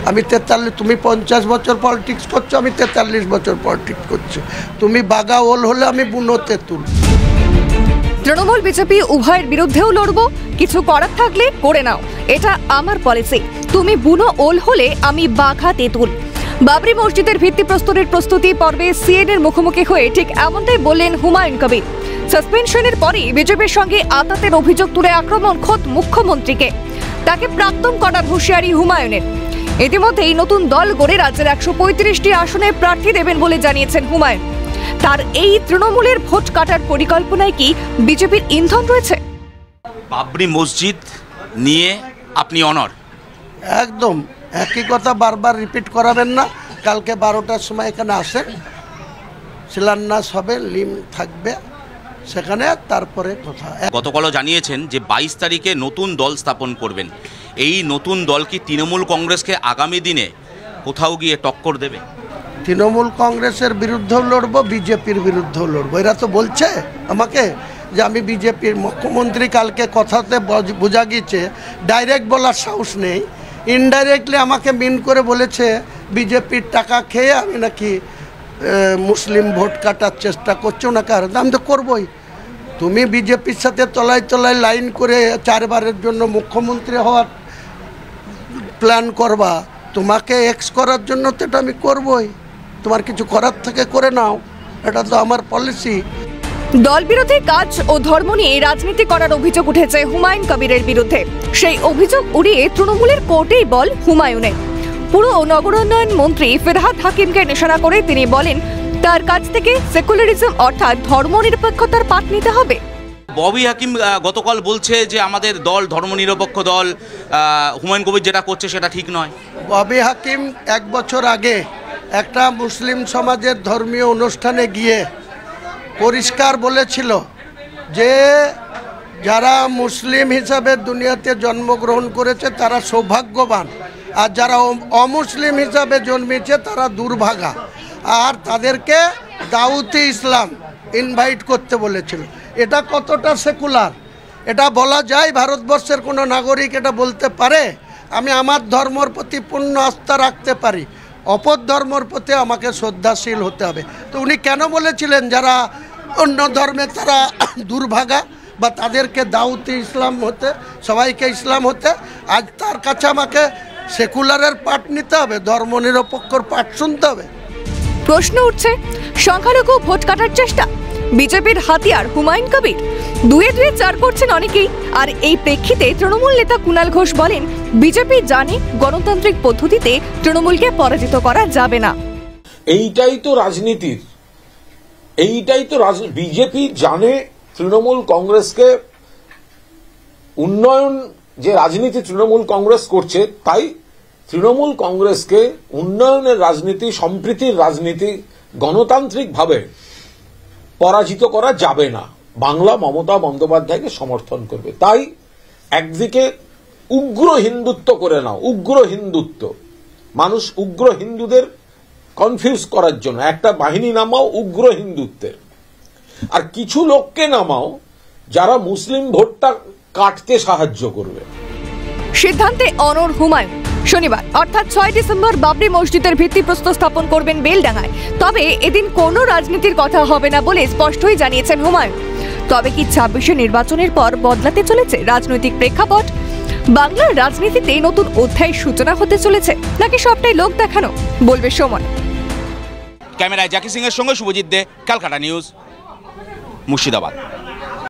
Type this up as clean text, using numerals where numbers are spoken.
আমি 43, তুমি 50 বছর পলিটিক্স করছো, আমি 43 বছর পলিটিক্স করছি। তুমি বাগা ওল হলে আমি বুনো তেঁতুল। তৃণমূল বিজেপি উভয়ের বিরুদ্ধেও লড়বো, কিছু করার থাকলে করে নাও, এটা আমার পলিসি। তুমি বুনো ওল হলে আমি বাঘা তেঁতুল। বাবরি মসজিদের ভিত্তিপ্রস্তরের প্রস্তুতি পর্বে সিএনএর মুখোমুখি হয়ে ঠিক এমনটাই বললেন হুমায়ুন কবির। সাসপেনশনের পরেই বিজেপির সঙ্গে আতাতের অভিযোগ তুলে আক্রমণ খোদ মুখ্যমন্ত্রীকে, তাকে প্রাক্তন করার হুঁশিয়ারি হুমায়ুনের। ইতিমধ্যেই নতুন দল গড়ে রাজ্যের 135টি আসনে প্রার্থী দেবেন বলে জানিয়েছেন হুমায়ুন। তার এই তৃণমূলের ভোট কাটার পরিকল্পনায় কি বিজেপির ইন্ধন রয়েছে? বাবরি মসজিদ নিয়ে আপনি অনর? একদম একই কথা বারবার রিপিট করাবেন না। কালকে 12টার সময় এখানে আসেন, শিলান্যাস হবে, লিম থাকবে সেখানে, তারপরে কথা। গতকালও জানিয়েছেন যে 22 তারিখে নতুন দল স্থাপন করবেন। এই নতুন দল কি তৃণমূল কংগ্রেসকে আগামী দিনে কোথাও গিয়ে টক্কর দেবে? তৃণমূল কংগ্রেসের বিরুদ্ধেও লড়বো, বিজেপির বিরুদ্ধেও লড়বো। এরা তো বলছে আমাকে যে আমি বিজেপির মুখ্যমন্ত্রী, কালকে কথাতে বোঝা গিয়েছে, ডাইরেক্ট বলার সাহস নেই, ইনডাইরেক্টলি আমাকে মিন করে বলেছে বিজেপির টাকা খেয়ে আমি নাকি মুসলিম ভোট কাটার চেষ্টা করছো না। কারণ আমি তো করবোই। তুমি বিজেপির সাথে তলায় তলায় লাইন করে 4বারের জন্য মুখ্যমন্ত্রী হওয়ার প্ল্যান করবা, তোমাকে এক্স করার জন্য তো এটা আমি করবই। তোমার কিছু করার থেকে করে নাও, এটা তো আমার পলিসি। দল বিরোধী কাজ ও ধর্ম নিয়ে রাজনীতি করার অভিযোগ উঠেছে হুমায়ুন কবিরের বিরুদ্ধে। সেই অভিযোগ উড়িয়ে তৃণমূলের কোর্টেই বল হুমায়ুনের। পুরো নগরোন্নয়ন মন্ত্রী ফেরহাদ হাকিমকে নিশানা করে তিনি বলেন তার কাছ থেকে সেকুলারিজম অর্থাৎ ধর্মনিরপেক্ষতার পাঠ নিতে হবে। ববি হাকিম গতকাল বলছে যে আমাদের দল ধর্মনিরপেক্ষ দল, হুমায়ুন কবির যেটা করছে সেটা ঠিক নয়। ববি হাকিম 1 বছর আগে একটা মুসলিম সমাজের ধর্মীয় অনুষ্ঠানে গিয়ে পরিষ্কার বলেছিল যে যারা মুসলিম হিসাবে দুনিয়াতে জন্মগ্রহণ করেছে তারা সৌভাগ্যবান, আর যারা অমুসলিম হিসাবে জন্মেছে তারা দুর্ভাগা, আর তাদেরকে দাউতে ইসলাম ইনভাইট করতে বলেছিল। এটা কতটা সেকুলার এটা বলা যায়? ভারতবর্ষের কোনো নাগরিক এটা বলতে পারে? আমি আমার ধর্মের প্রতি পূর্ণ আস্থা রাখতে পারি, অপর ধর্মের প্রতি আমাকে শ্রদ্ধাশীল হতে হবে। তো উনি কেন বলেছিলেন যারা অন্য ধর্মে তারা দুর্ভাগা বা তাদেরকে দাউতে ইসলাম হতে, সবাইকে ইসলাম হতে? আজ তার কাছে আমাকে সেকুলারের পাঠ নিতে হবে, ধর্মনিরপেক্ষর পাঠ শুনতে হবে? প্রশ্ন উঠছে সংখ্যালঘু ভোট কাটার চেষ্টা বিজেপির হাতিয়ার হুমায়ুন কবির। 2-2 4 করছেন অনেকেই। আর এই প্রেক্ষিতে তৃণমূল নেতা কুণাল ঘোষ বলেন বিজেপি জানে গণতান্ত্রিক পদ্ধতিতে তৃণমূলকে পরাজিত করা যাবে না। এইটাই তো রাজনীতির, বিজেপি জানে তৃণমূল কংগ্রেসকে উন্নয়ন যে রাজনীতি তৃণমূল কংগ্রেস করছে, তাই তৃণমূল কংগ্রেসকে উন্নয়নের রাজনীতি, সম্প্রীতির রাজনীতি গণতান্ত্রিকভাবে পরাজিত করা যাবে না। বাংলা মমতা বন্দ্যোপাধ্যায়কে সমর্থন করবে। তাই একদিকে উগ্র হিন্দুত্ব করে নাও, উগ্র হিন্দুত্ব, মানুষ উগ্র হিন্দুদের কনফিউজ করার জন্য একটা বাহিনী নামাও উগ্র হিন্দুত্বের, আর কিছু লোককে নামাও যারা মুসলিম ভোটটা কাটতে সাহায্য করবে। সিদ্ধান্তে অনড় হুমায়ুন। শনিবার অর্থাৎ 6 ডিসেম্বর বাবরি মসজিদের ভিত্তিপ্রস্তর স্থাপন করবেন বেলডাঙ্গায়। তবে এদিন কোনো রাজনীতির কথা হবে না বলে স্পষ্টই জানিয়েছেন হুমায়ুন। তবে কি 26শে নির্বাচনের পর বদলাতে চলেছে রাজনৈতিক প্রেক্ষাপট? বাংলার রাজনীতিতে নতুন অধ্যায়ের সূচনা হতে চলেছে, নাকি সবটাই লোক দেখানো? বলবে সময়। ক্যামেরায় জাকি সিং এর সঙ্গে শুভজিৎ দে, ক্যালকাটা নিউজ, মুর্শিদাবাদ।